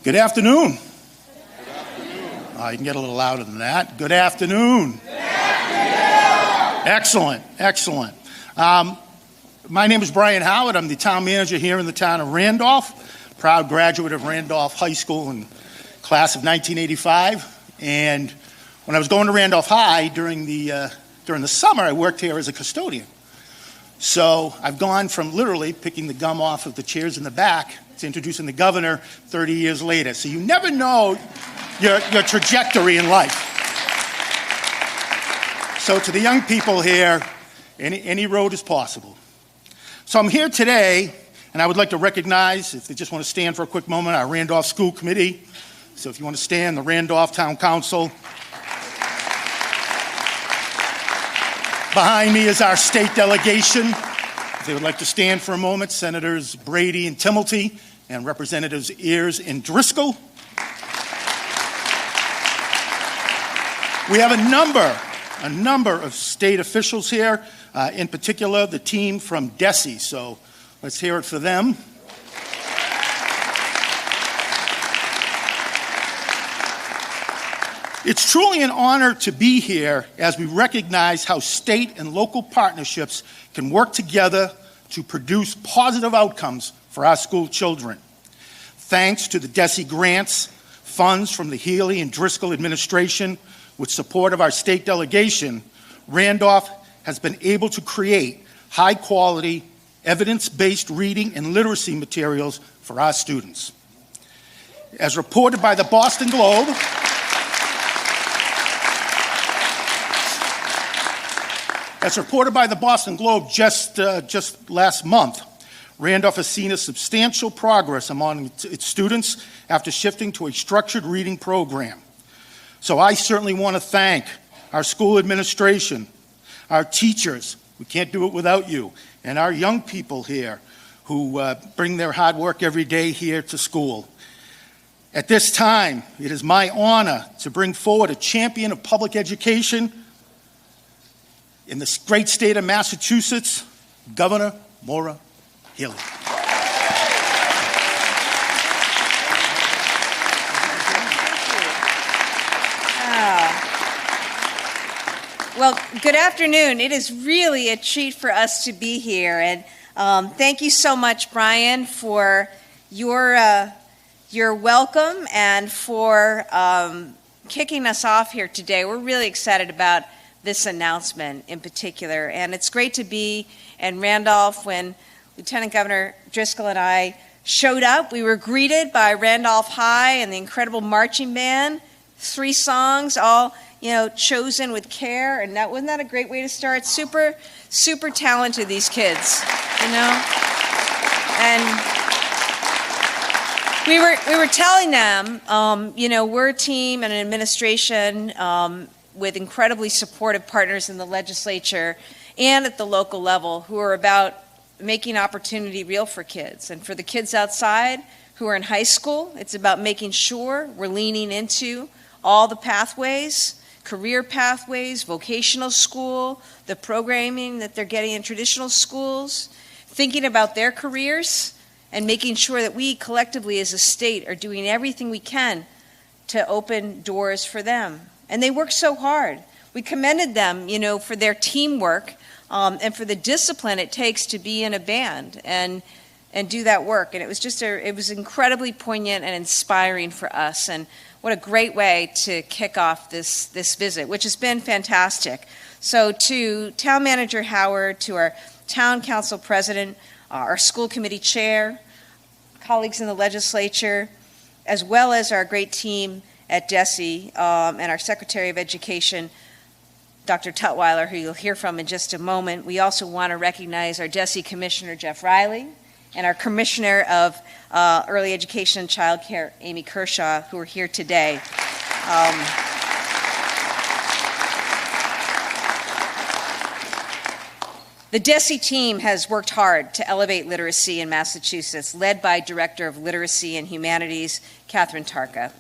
Good afternoon. You can get a little louder than that. Good afternoon. Good afternoon. Excellent, excellent. My name is Brian Howard. I'm the town manager here in the town of Randolph. Proud graduate of Randolph High School in class of 1985. And when I was going to Randolph High during the summer, I worked here as a custodian. So I've gone from literally picking the gum off of the chairs in the back to introducing the governor 30 years later. So you never know your trajectory in life. So to the young people here, any road is possible. So I'm here today, and I would like to recognize, if they just want to stand for a quick moment, our Randolph School Committee. So if you want to stand, the Randolph Town Council. Behind me is our state delegation. If they would like to stand for a moment, Senators Brady and Timilty and Representatives Ayers and Driscoll. We have a number of state officials here, in particular the team from DESE. So let's hear it for them. It's truly an honor to be here as we recognize how state and local partnerships can work together to produce positive outcomes for our school children. Thanks to the DESE grants, funds from the Healey and Driscoll administration, with support of our state delegation, Randolph has been able to create high-quality, evidence-based reading and literacy materials for our students. As reported by the Boston Globe, just last month, Randolph has seen a substantial progress among its students after shifting to a structured reading program. So I certainly want to thank our school administration, our teachers, we can't do it without you, and our young people here who bring their hard work every day here to school. At this time, it is my honor to bring forward a champion of public education in this great state of Massachusetts, Governor Maura Healey. Well, good afternoon. It is really a treat for us to be here, and thank you so much, Brian, for your welcome and for kicking us off here today. We're really excited about this announcement in particular, and it's great to be in Randolph. When Lieutenant Governor Driscoll and I showed up, we were greeted by Randolph High and the incredible marching band, 3 songs, all chosen with care, and wasn't that a great way to start? Super, super talented, these kids, And we were telling them, we're a team and an administration with incredibly supportive partners in the legislature and at the local level who are about making opportunity real for kids. And for the kids outside who are in high school, it's about making sure we're leaning into all the pathways, career pathways, vocational school, the programming that they're getting in traditional schools, thinking about their careers and making sure that we collectively as a state are doing everything we can to open doors for them. And they work so hard. We commended them, for their teamwork and for the discipline it takes to be in a band and do that work. And it was incredibly poignant and inspiring for us. And what a great way to kick off this visit, which has been fantastic. So to Town Manager Howard, to our Town Council President, our school committee chair, colleagues in the legislature, as well as our great team at DESE and our Secretary of Education, Dr. Tutwiler, who you'll hear from in just a moment. We also want to recognize our DESE Commissioner, Jeff Riley, and our Commissioner of Early Education and Child Care, Amy Kershaw, who are here today. The DESE team has worked hard to elevate literacy in Massachusetts, led by Director of Literacy and Humanities, Catherine Tarka.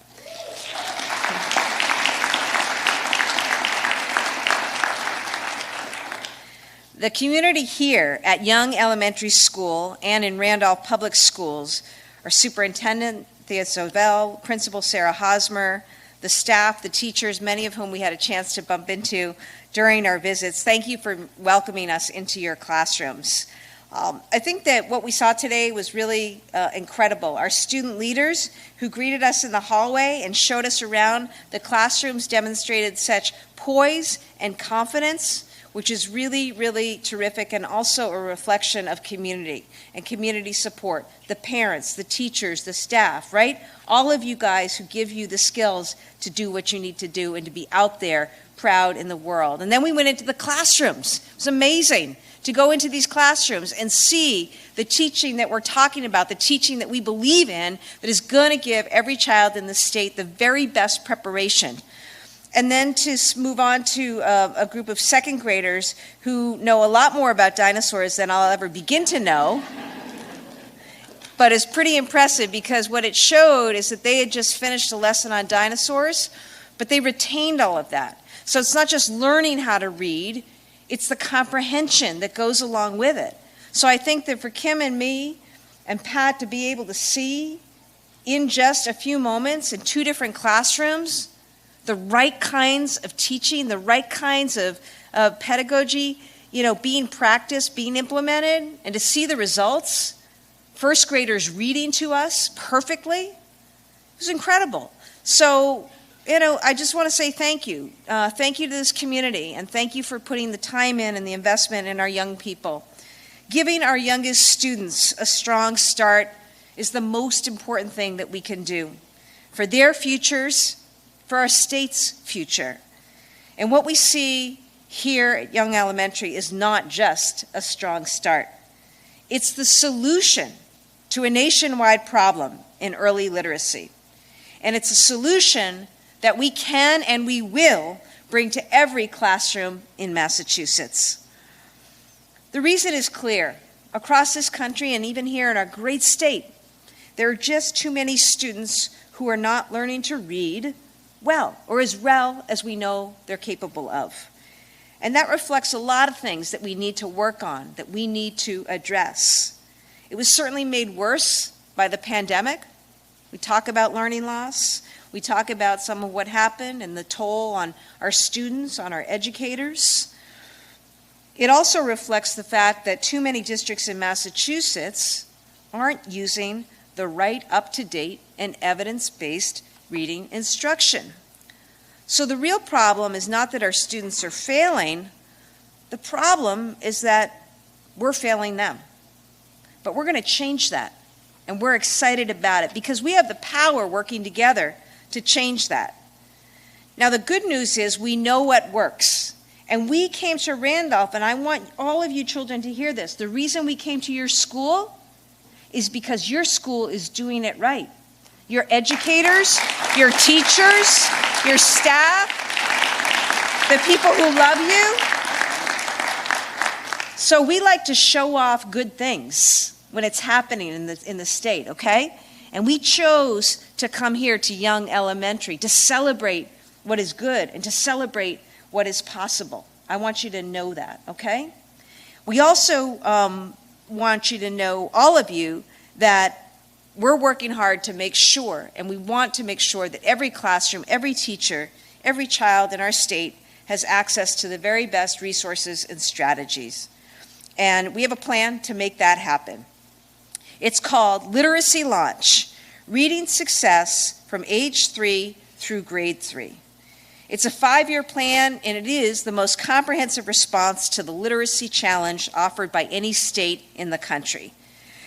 The community here at Young Elementary School and in Randolph Public Schools, our superintendent, Theosovel, Principal Sarah Hosmer, the staff, the teachers, many of whom we had a chance to bump into during our visits. Thank you for welcoming us into your classrooms. I think that what we saw today was really incredible. Our student leaders who greeted us in the hallway and showed us around the classrooms demonstrated such poise and confidence, which is really, really terrific, and also a reflection of community and community support. The parents, the teachers, the staff, right? All of you guys who give you the skills to do what you need to do and to be out there proud in the world. And then we went into the classrooms. It was amazing to go into these classrooms and see the teaching that we're talking about, the teaching that we believe in, that is going to give every child in the state the very best preparation. And then to move on to a group of second graders who know a lot more about dinosaurs than I'll ever begin to know. But it's pretty impressive because what it showed is that they had just finished a lesson on dinosaurs, but they retained all of that. So it's not just learning how to read, it's the comprehension that goes along with it. So I think that for Kim and me and Pat to be able to see in just a few moments in two different classrooms the right kinds of teaching, the right kinds of pedagogy, being practiced, being implemented, and to see the results, first graders reading to us perfectly, it was incredible. So, I just want to say thank you. Thank you to this community, and thank you for putting the time in and the investment in our young people. Giving our youngest students a strong start is the most important thing that we can do for their futures, for our state's future. And what we see here at Young Elementary is not just a strong start. It's the solution to a nationwide problem in early literacy. And it's a solution that we can and we will bring to every classroom in Massachusetts. The reason is clear. Across this country and even here in our great state, there are just too many students who are not learning to read well, or as well as we know they're capable of. And that reflects a lot of things that we need to work on, that we need to address. It was certainly made worse by the pandemic. We talk about learning loss. We talk about some of what happened and the toll on our students, on our educators. It also reflects the fact that too many districts in Massachusetts aren't using the right up-to-date and evidence-based reading instruction. So the real problem is not that our students are failing. The problem is that we're failing them. But we're going to change that, and we're excited about it because we have the power working together to change that. Now, the good news is we know what works. And we came to Randolph, and I want all of you children to hear this. The reason we came to your school is because your school is doing it right. Your educators, your teachers, your staff, the people who love you. So we like to show off good things when it's happening in the state, okay? And we chose to come here to Young Elementary to celebrate what is good and to celebrate what is possible. I want you to know that, okay? We also want you to know, all of you, that we're working hard to make sure, and we want to make sure that every classroom, every teacher, every child in our state has access to the very best resources and strategies. And we have a plan to make that happen. It's called Literacy Launch, Reading Success from age 3 through grade 3. It's a 5-year plan, and it is the most comprehensive response to the literacy challenge offered by any state in the country.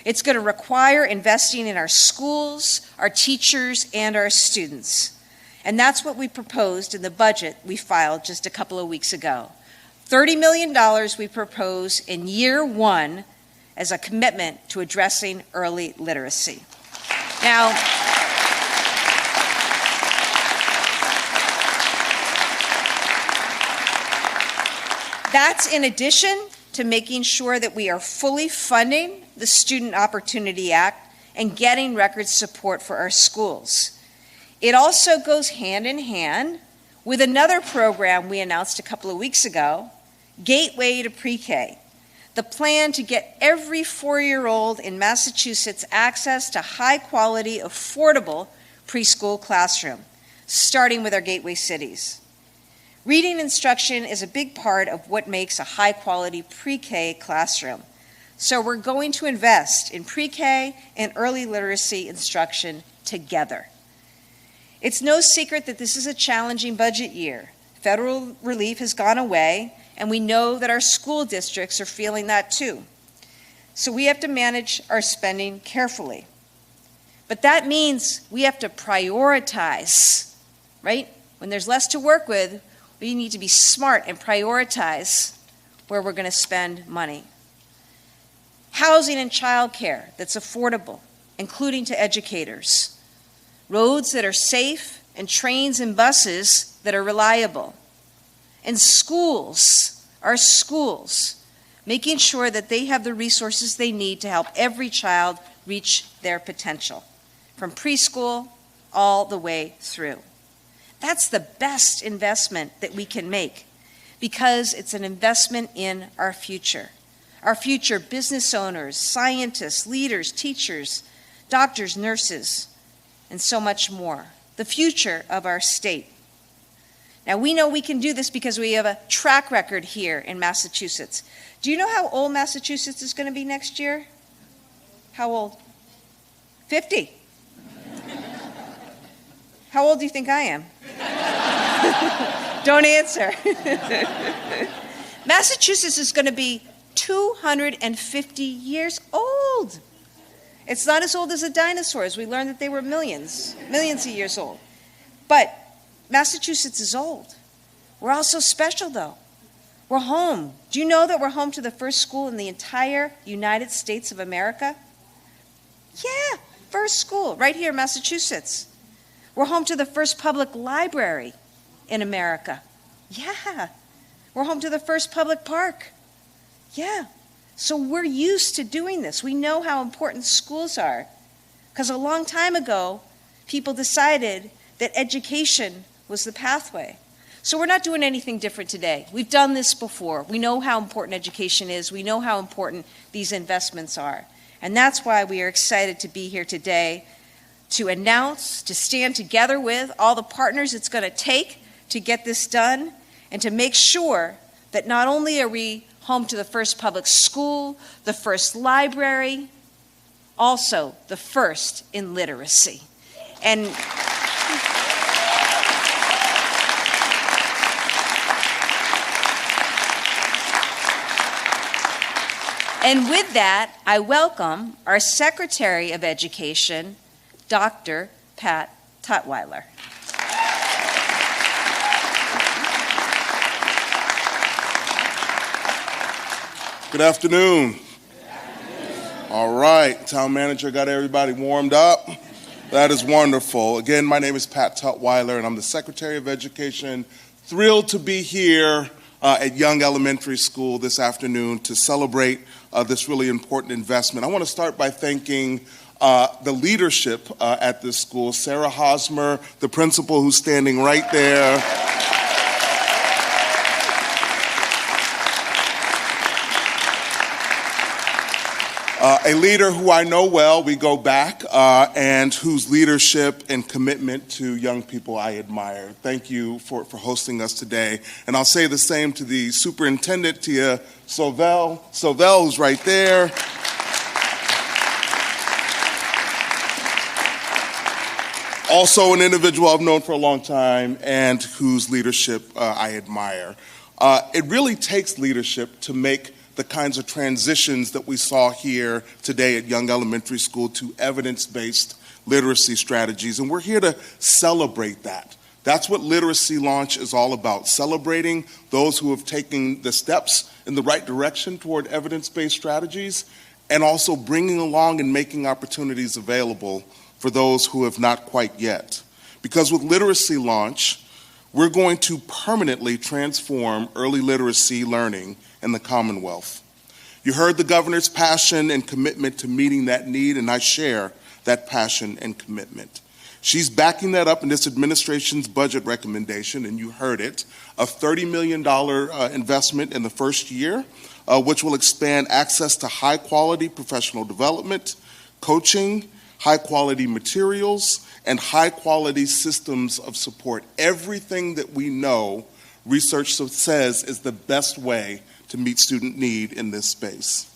It's going to require investing in our schools, our teachers, and our students. And that's what we proposed in the budget we filed just a couple of weeks ago. $30 million we propose in year 1 as a commitment to addressing early literacy. Now, that's in addition to making sure that we are fully funding the Student Opportunity Act and getting record support for our schools. It also goes hand in hand with another program we announced a couple of weeks ago, Gateway to Pre-K. the plan to get every 4-year-old in Massachusetts access to high-quality, affordable preschool classroom, starting with our gateway cities. Reading instruction is a big part of what makes a high-quality pre-K classroom. So we're going to invest in pre-K and early literacy instruction together. It's no secret that this is a challenging budget year. Federal relief has gone away, and we know that our school districts are feeling that too. So we have to manage our spending carefully. But that means we have to prioritize, right? When there's less to work with, we need to be smart and prioritize where we're going to spend money. Housing and childcare that's affordable, including to educators. Roads that are safe, and trains and buses that are reliable. And schools, our schools, making sure that they have the resources they need to help every child reach their potential, from preschool all the way through. That's the best investment that we can make, because it's an investment in our future. Our future business owners, scientists, leaders, teachers, doctors, nurses, and so much more. The future of our state. Now, we know we can do this because we have a track record here in Massachusetts. Do you know how old Massachusetts is going to be next year? How old? 50. How old do you think I am? Don't answer. Massachusetts is going to be 250 years old. It's not as old as the dinosaurs. We learned that they were millions of years old. But Massachusetts is old. We're also special, though. We're home. Do you know that we're home to the first school in the entire United States of America? Yeah, first school, right here in Massachusetts. We're home to the first public library in America. Yeah. We're home to the first public park. Yeah. So we're used to doing this. We know how important schools are, because a long time ago, people decided that education was the pathway. So we're not doing anything different today. We've done this before. We know how important education is. We know how important these investments are. And that's why we are excited to be here today to announce, to stand together with all the partners it's going to take to get this done, and to make sure that not only are we home to the first public school, the first library, also the first in literacy. And with that, I welcome our Secretary of Education, Dr. Pat Tutwiler. Good afternoon. All right, town manager got everybody warmed up. That is wonderful. Again, my name is Pat Tutwiler, and I'm the Secretary of Education. Thrilled to be here at Young Elementary School this afternoon to celebrate this really important investment. I want to start by thanking the leadership at this school, Sarah Hosmer, the principal who's standing right there. A leader who I know well, we go back, and whose leadership and commitment to young people I admire. Thank you for hosting us today. And I'll say the same to the superintendent, Tia Sovell. Sovell, who's right there. Also an individual I've known for a long time and whose leadership I admire. It really takes leadership to make the kinds of transitions that we saw here today at Young Elementary School to evidence-based literacy strategies, and we're here to celebrate that. That's what Literacy Launch is all about, celebrating those who have taken the steps in the right direction toward evidence-based strategies, and also bringing along and making opportunities available for those who have not quite yet. Because with Literacy Launch, we're going to permanently transform early literacy learning in the Commonwealth. You heard the governor's passion and commitment to meeting that need, and I share that passion and commitment. She's backing that up in this administration's budget recommendation, and you heard it, a $30 million investment in the first year which will expand access to high-quality professional development, coaching, high-quality materials, and high-quality systems of support. Everything that we know research says is the best way to meet student need in this space.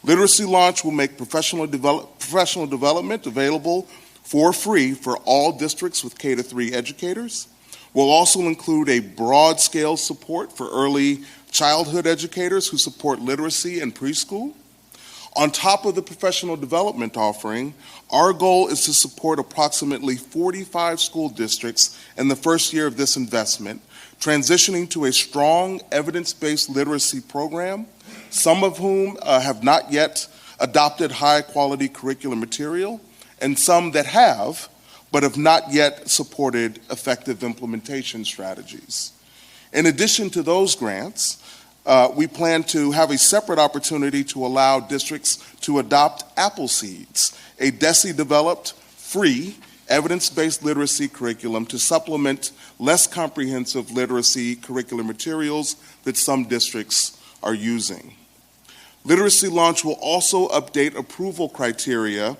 Literacy Launch will make professional development available for free for all districts with K-3 educators. We'll also include a broad-scale support for early childhood educators who support literacy in preschool. On top of the professional development offering, our goal is to support approximately 45 school districts in the first year of this investment, transitioning to a strong evidence-based literacy program, some of whom have not yet adopted high-quality curriculum material, and some that have, but have not yet supported effective implementation strategies. In addition to those grants, we plan to have a separate opportunity to allow districts to adopt Apple Seeds, a DESE-developed, free, evidence-based literacy curriculum to supplement less comprehensive literacy curriculum materials that some districts are using. Literacy Launch will also update approval criteria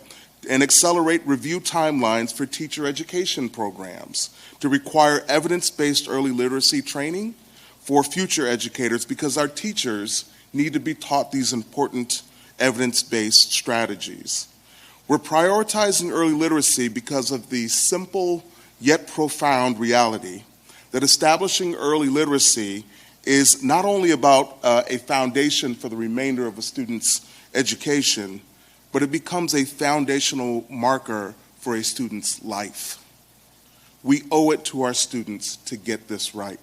and accelerate review timelines for teacher education programs to require evidence-based early literacy training for future educators, because our teachers need to be taught these important evidence-based strategies. We're prioritizing early literacy because of the simple yet profound reality that establishing early literacy is not only about a foundation for the remainder of a student's education, but it becomes a foundational marker for a student's life. We owe it to our students to get this right.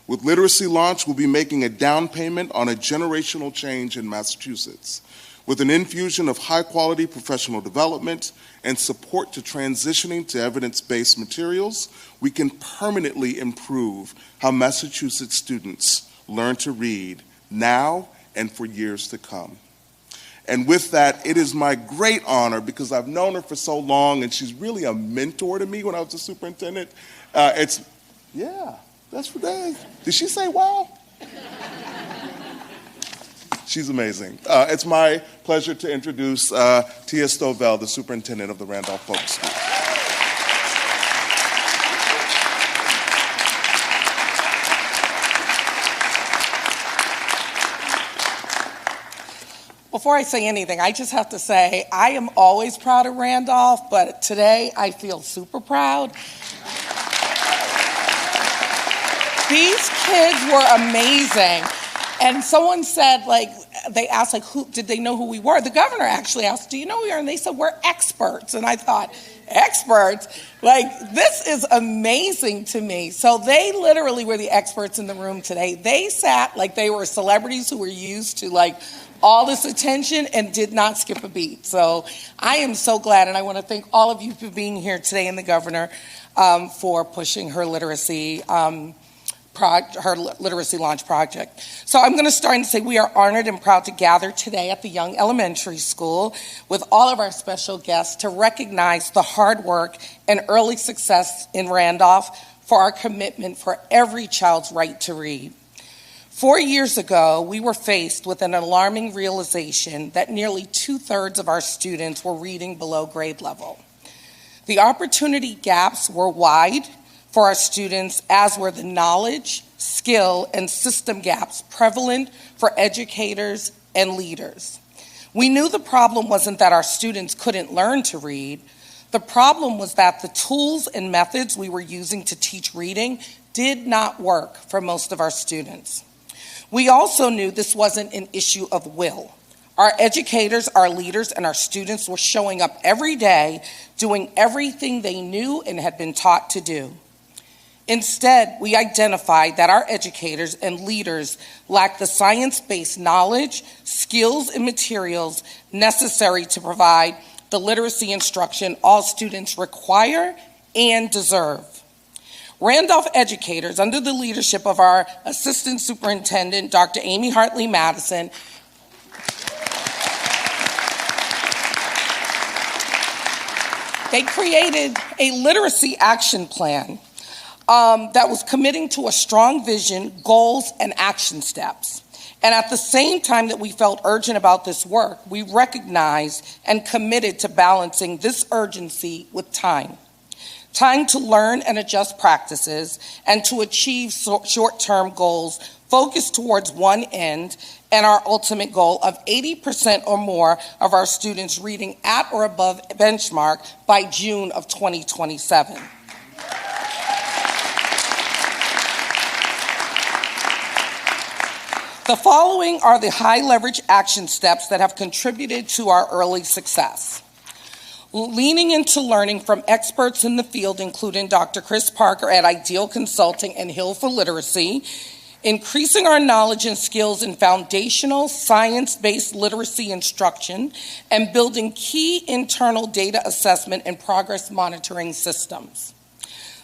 With Literacy Launch, we'll be making a down payment on a generational change in Massachusetts. With an infusion of high-quality professional development and support to transitioning to evidence-based materials, we can permanently improve how Massachusetts students learn to read now and for years to come. And with that, it is my great honor, because I've known her for so long and she's really a mentor to me when I was a superintendent. That's for Dave. Did she say wow? She's amazing. It's my pleasure to introduce Tia Stovell, the superintendent of the Randolph Public Schools. Before I say anything, I just have to say I am always proud of Randolph, but today I feel super proud. These kids were amazing. And someone said, they asked, who did they know who we were? The governor actually asked, do you know who we are? And they said, we're experts. And I thought, experts? This is amazing to me. So they literally were the experts in the room today. They sat like they were celebrities who were used to all this attention and did not skip a beat. So I am so glad, and I want to thank all of you for being here today, and the governor for pushing her literacy Launch project. So I'm going to start and say we are honored and proud to gather today at the Young Elementary School with all of our special guests to recognize the hard work and early success in Randolph for our commitment for every child's right to read. 4 years ago, we were faced with an alarming realization that nearly 2/3 of our students were reading below grade level. The opportunity gaps were wide for our students, as were the knowledge, skill, and system gaps prevalent for educators and leaders. We knew the problem wasn't that our students couldn't learn to read. The problem was that the tools and methods we were using to teach reading did not work for most of our students. We also knew this wasn't an issue of will. Our educators, our leaders, and our students were showing up every day, doing everything they knew and had been taught to do. Instead, we identified that our educators and leaders lacked the science-based knowledge, skills, and materials necessary to provide the literacy instruction all students require and deserve. Randolph educators, under the leadership of our Assistant Superintendent, Dr. Amy Hartley Madison, they created a literacy action plan that was committing to a strong vision, goals, and action steps. And at the same time that we felt urgent about this work, we recognized and committed to balancing this urgency with time. Time to learn and adjust practices and to achieve short-term goals focused towards one end and our ultimate goal of 80% or more of our students reading at or above benchmark by June of 2027. The following are the high-leverage action steps that have contributed to our early success. Leaning into learning from experts in the field, including Dr. Chris Parker at Ideal Consulting and Hill for Literacy, increasing our knowledge and skills in foundational science-based literacy instruction, and building key internal data assessment and progress monitoring systems.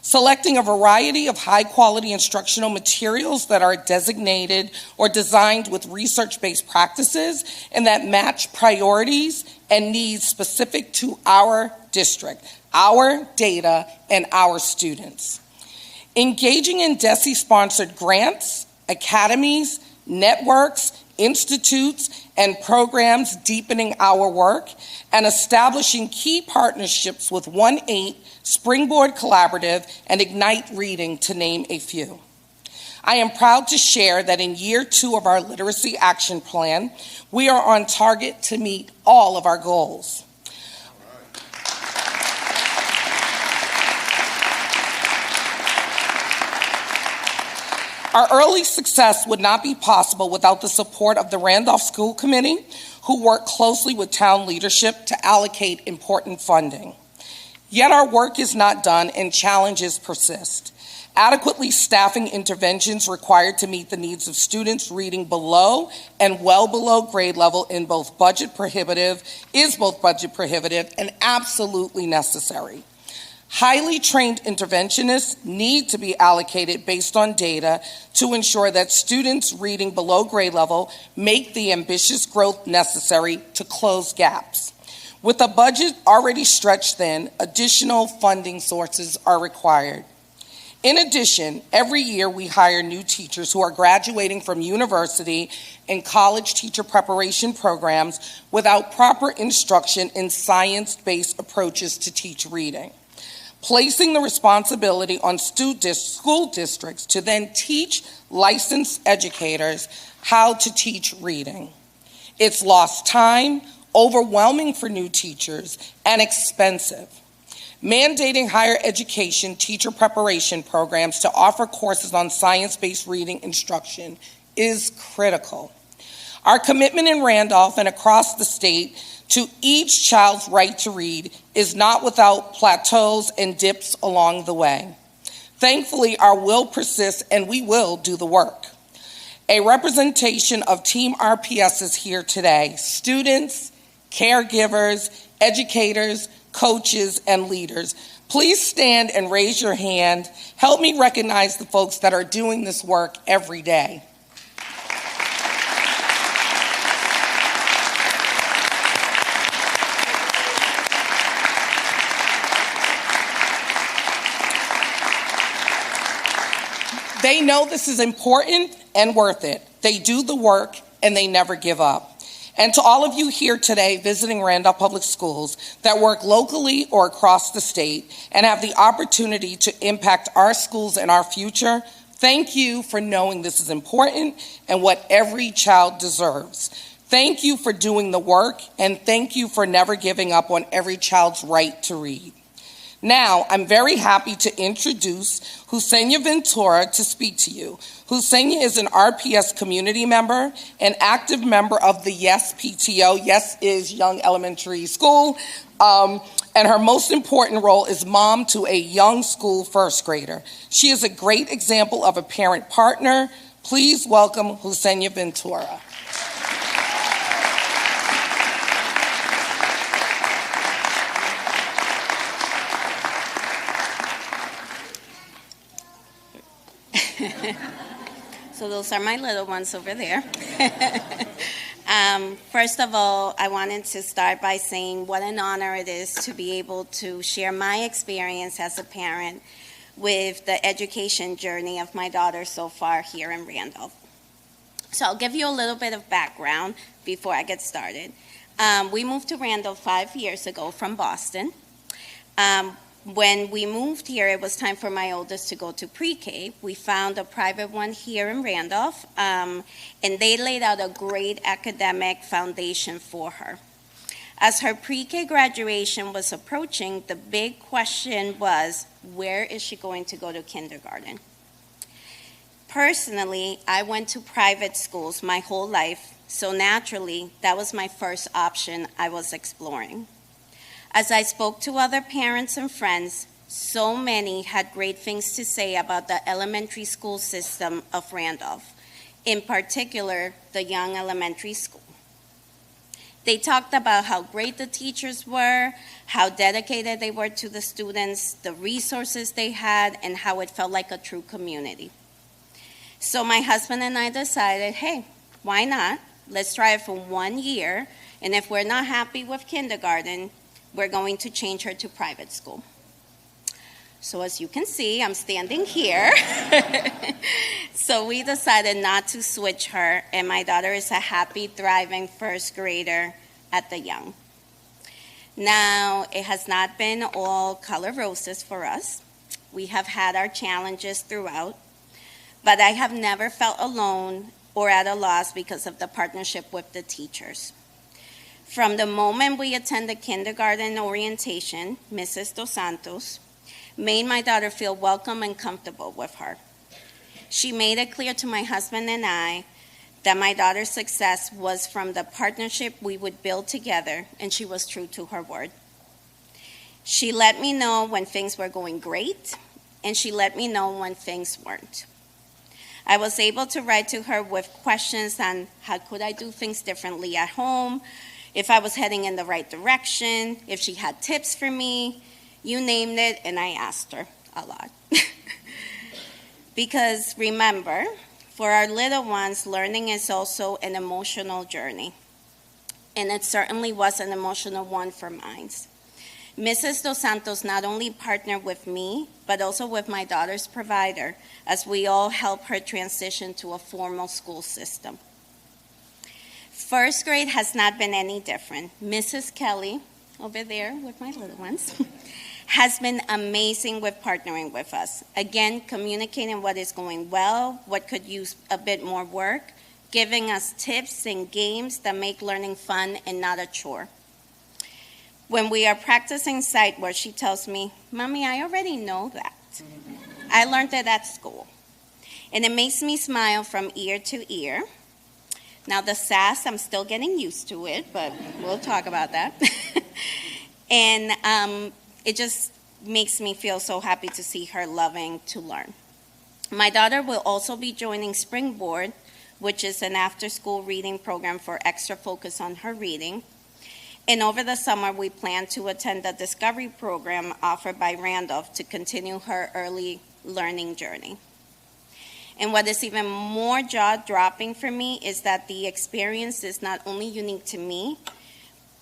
Selecting a variety of high-quality instructional materials that are designated or designed with research-based practices and that match priorities and needs specific to our district, our data, and our students. Engaging in DESE-sponsored grants, academies, networks, institutes, and programs deepening our work, and establishing key partnerships with 1-8, Springboard Collaborative, and Ignite Reading, to name a few. I am proud to share that in year 2 of our Literacy Action Plan, we are on target to meet all of our goals. Our early success would not be possible without the support of the Randolph School Committee, who worked closely with town leadership to allocate important funding. Yet our work is not done and challenges persist. Adequately staffing interventions required to meet the needs of students reading below and well below grade level is both budget prohibitive and absolutely necessary. Highly trained interventionists need to be allocated based on data to ensure that students reading below grade level make the ambitious growth necessary to close gaps. With a budget already stretched thin, additional funding sources are required. In addition, every year we hire new teachers who are graduating from university and college teacher preparation programs without proper instruction in science-based approaches to teach reading, placing the responsibility on school districts to then teach licensed educators how to teach reading. It's lost time, overwhelming for new teachers, and expensive. Mandating higher education teacher preparation programs to offer courses on science-based reading instruction is critical. Our commitment in Randolph and across the state to each child's right to read is not without plateaus and dips along the way. Thankfully, our will persists and we will do the work. A representation of Team RPS is here today. Students, caregivers, educators, coaches, and leaders. Please stand and raise your hand. Help me recognize the folks that are doing this work every day. They know this is important and worth it. They do the work and they never give up. And to all of you here today visiting Randolph Public Schools that work locally or across the state and have the opportunity to impact our schools and our future, thank you for knowing this is important and what every child deserves. Thank you for doing the work, and thank you for never giving up on every child's right to read. Now, I'm very happy to introduce Hussein Ventura to speak to you. Hussein is an RPS community member, an active member of the YES PTO. YES is Young Elementary School, and her most important role is mom to a young school first grader. She is a great example of a parent partner. Please welcome Hussein Ventura. So those are my little ones over there. First of all, I wanted to start by saying what an honor it is to be able to share my experience as a parent with the education journey of my daughter so far here in Randolph. So I'll give you a little bit of background before I get started. We moved to Randolph 5 years ago from Boston. When we moved here, it was time for my oldest to go to pre-K. We found a private one here in Randolph, and they laid out a great academic foundation for her. As her pre-K graduation was approaching, the big question was, where is she going to go to kindergarten? Personally, I went to private schools my whole life, so naturally, that was my first option I was exploring. As I spoke to other parents and friends, so many had great things to say about the elementary school system of Randolph, in particular, the Young Elementary School. They talked about how great the teachers were, how dedicated they were to the students, the resources they had, and how it felt like a true community. So my husband and I decided, hey, why not? Let's try it for 1 year, and if we're not happy with kindergarten, we're going to change her to private school. So as you can see, I'm standing here. So we decided not to switch her, and my daughter is a happy, thriving first grader at the Young. Now, it has not been all color roses for us. We have had our challenges throughout, but I have never felt alone or at a loss because of the partnership with the teachers. From the moment we attended kindergarten orientation, Mrs. Dos Santos made my daughter feel welcome and comfortable with her. She made it clear to my husband and I that my daughter's success was from the partnership we would build together, and she was true to her word. She let me know when things were going great, and she let me know when things weren't. I was able to write to her with questions on how could I do things differently at home, if I was heading in the right direction, if she had tips for me, you named it, and I asked her a lot. Because remember, for our little ones, learning is also an emotional journey. And it certainly was an emotional one for mine. Mrs. Dos Santos not only partnered with me, but also with my daughter's provider, as we all help her transition to a formal school system. First grade has not been any different. Mrs. Kelly, over there with my little ones, has been amazing with partnering with us. Again, communicating what is going well, what could use a bit more work, giving us tips and games that make learning fun and not a chore. When we are practicing sight work, she tells me, Mommy, I already know that. I learned it at school. And it makes me smile from ear to ear. Now the sass, I'm still getting used to it, but we'll talk about that. And it just makes me feel so happy to see her loving to learn. My daughter will also be joining Springboard, which is an after-school reading program for extra focus on her reading. And over the summer, we plan to attend the Discovery program offered by Randolph to continue her early learning journey. And what is even more jaw-dropping for me is that the experience is not only unique to me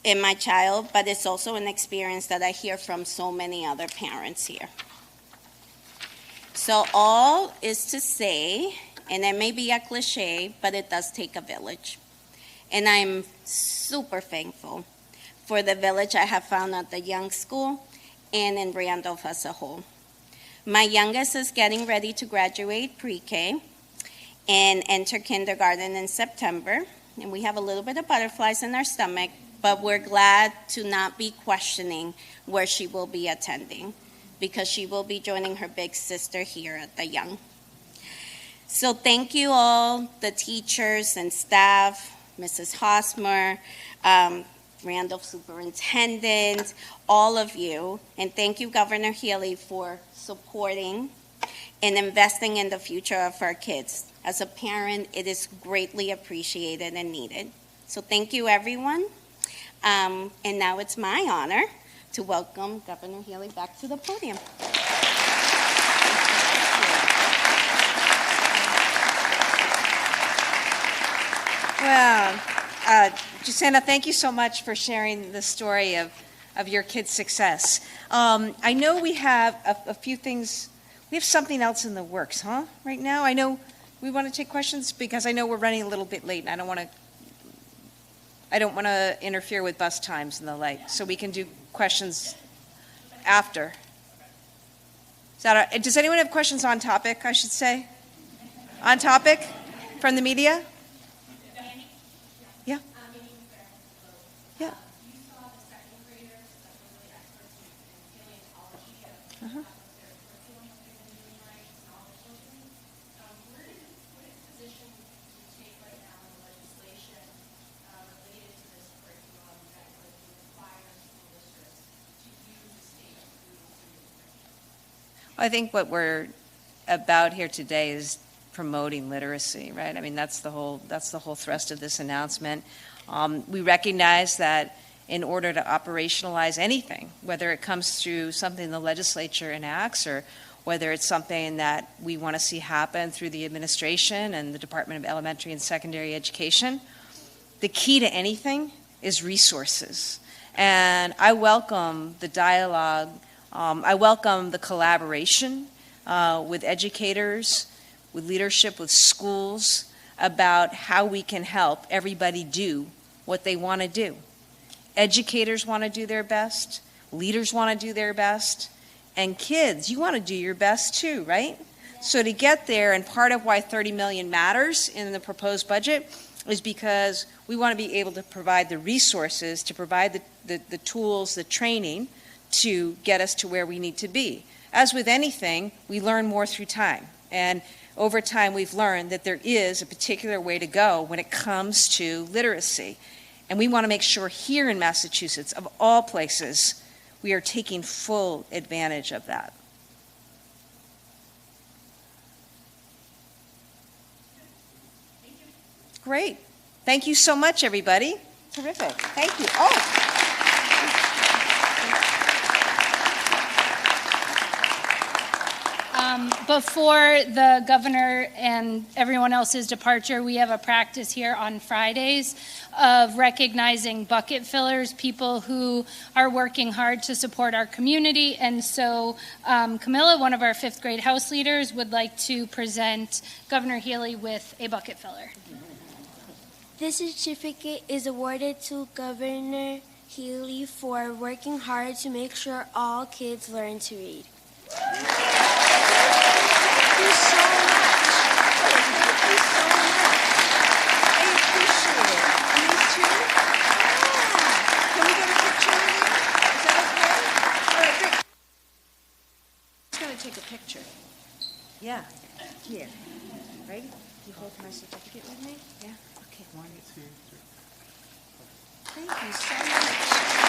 and my child, but it's also an experience that I hear from so many other parents here. So all is to say, and it may be a cliche, but it does take a village. And I'm super thankful for the village I have found at the Young School and in Randolph as a whole. My youngest is getting ready to graduate pre-K and enter kindergarten in September. And we have a little bit of butterflies in our stomach, but we're glad to not be questioning where she will be attending because she will be joining her big sister here at the Young. So thank you all, the teachers and staff, Mrs. Hosmer, Randolph Superintendent, all of you, and thank you, Governor Healey, for supporting and investing in the future of our kids. As a parent, it is greatly appreciated and needed. So thank you, everyone. And now it's my honor to welcome Governor Healey back to the podium. Well, Giuseppe, thank you so much for sharing the story of your kids' success. I know we have a few things, we have something else in the works, huh, right now? I know we want to take questions? Because I know we're running a little bit late, and I don't want to interfere with bus times and the like, so we can do questions after. Does anyone have questions on topic, I should say? On topic from the media? Yeah. Yeah. Uh-huh. I think what we're about here today is promoting literacy, right? I mean, that's the whole thrust of this announcement. We recognize that in order to operationalize anything, whether it comes through something the legislature enacts or whether it's something that we want to see happen through the administration and the Department of Elementary and Secondary Education, the key to anything is resources. And I welcome the dialogue. I welcome the collaboration with educators, with leadership, with schools, about how we can help everybody do what they want to do. Educators want to do their best, leaders want to do their best, and kids, you want to do your best too, right? So to get there, and part of why 30 million matters in the proposed budget is because we want to be able to provide the resources, to provide the tools, the training, to get us to where we need to be. As with anything, we learn more through time. And over time, we've learned that there is a particular way to go when it comes to literacy. And we want to make sure here in Massachusetts, of all places, we are taking full advantage of that. Great. Thank you so much, everybody. Terrific. Thank you. Oh. Before the governor and everyone else's departure, we have a practice here on Fridays of recognizing bucket fillers, people who are working hard to support our community. And so Camilla, one of our 5th grade house leaders, would like to present Governor Healey with a bucket filler. This certificate is awarded to Governor Healey for working hard to make sure all kids learn to read. Thank you so much. Thank you so much. I appreciate it. And these two? Yeah. Can we get a picture with you? Is that okay? All right, great. I'm just going to take a picture. Yeah. Here. Ready? You hold my certificate with me? Yeah? Okay. 1, 2, 3. Thank you so much.